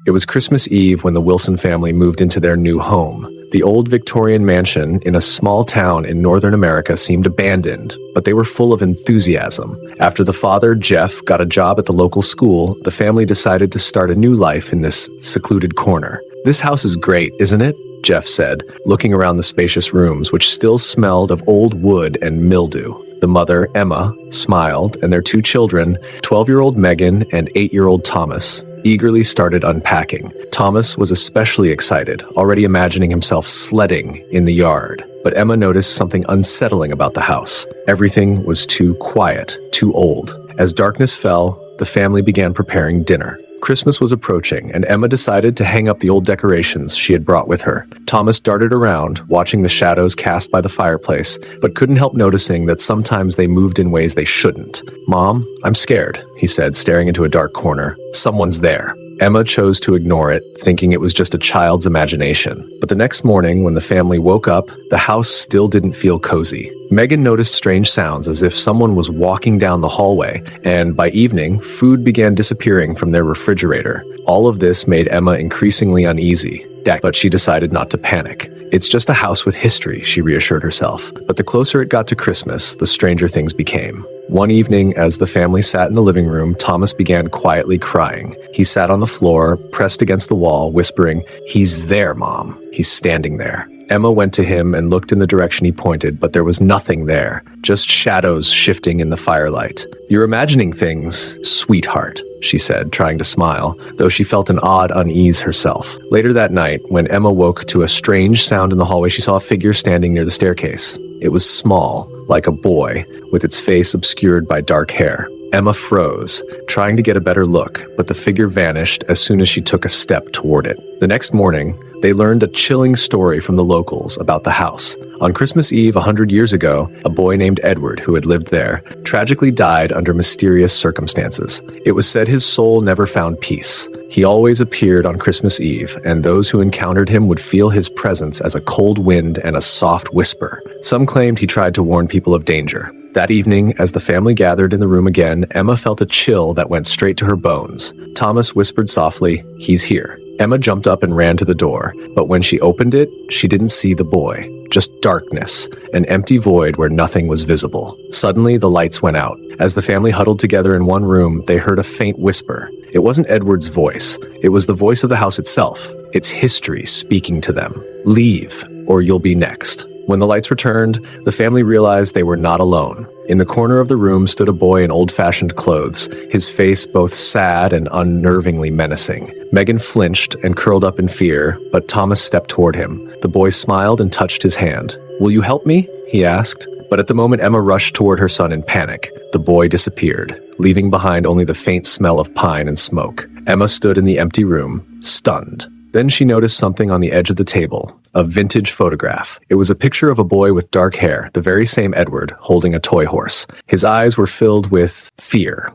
It was Christmas Eve when the Wilson family moved into their new home. The old Victorian mansion in a small town in northern America seemed abandoned, but they were full of enthusiasm. After the father, Jeff, got a job at the local school, the family decided to start a new life in this secluded corner. "This house is great, isn't it?" Jeff said, looking around the spacious rooms, which still smelled of old wood and mildew. The mother, Emma, smiled, and their two children, 12-year-old Megan and 8-year-old Thomas, eagerly started unpacking. Thomas was especially excited, already imagining himself sledding in the yard. But Emma noticed something unsettling about the house. Everything was too quiet, too old. As darkness fell, the family began preparing dinner. Christmas was approaching, and Emma decided to hang up the old decorations she had brought with her. Thomas darted around, watching the shadows cast by the fireplace, but couldn't help noticing that sometimes they moved in ways they shouldn't. "Mom, I'm scared," he said, staring into a dark corner. "Someone's there." Emma chose to ignore it, thinking it was just a child's imagination. But the next morning, when the family woke up, the house still didn't feel cozy. Megan noticed strange sounds as if someone was walking down the hallway, and by evening, food began disappearing from their refrigerator. All of this made Emma increasingly uneasy, but she decided not to panic. "It's just a house with history," she reassured herself. But the closer it got to Christmas, the stranger things became. One evening, as the family sat in the living room, Thomas began quietly crying. He sat on the floor, pressed against the wall, whispering, "He's there, Mom. He's standing there." Emma went to him and looked in the direction he pointed, but there was nothing there, just shadows shifting in the firelight. "You're imagining things, sweetheart," she said, trying to smile, though she felt an odd unease herself. Later that night, when Emma woke to a strange sound in the hallway, she saw a figure standing near the staircase. It was small, like a boy, with its face obscured by dark hair. Emma froze, trying to get a better look, but the figure vanished as soon as she took a step toward it. The next morning, they learned a chilling story from the locals about the house. On Christmas Eve 100 years ago, a boy named Edward, who had lived there, tragically died under mysterious circumstances. It was said his soul never found peace. He always appeared on Christmas Eve, and those who encountered him would feel his presence as a cold wind and a soft whisper. Some claimed he tried to warn people of danger. That evening, as the family gathered in the room again, Emma felt a chill that went straight to her bones. Thomas whispered softly, "He's here." Emma jumped up and ran to the door, but when she opened it, she didn't see the boy. Just darkness, an empty void where nothing was visible. Suddenly, the lights went out. As the family huddled together in one room, they heard a faint whisper. It wasn't Edward's voice. It was the voice of the house itself, its history speaking to them. "Leave, or you'll be next." When the lights returned, the family realized they were not alone. In the corner of the room stood a boy in old-fashioned clothes, his face both sad and unnervingly menacing. Megan flinched and curled up in fear, but Thomas stepped toward him. The boy smiled and touched his hand. "Will you help me?" he asked. But at the moment, Emma rushed toward her son in panic. The boy disappeared, leaving behind only the faint smell of pine and smoke. Emma stood in the empty room, stunned. Then she noticed something on the edge of the table, a vintage photograph. It was a picture of a boy with dark hair, the very same Edward, holding a toy horse. His eyes were filled with fear.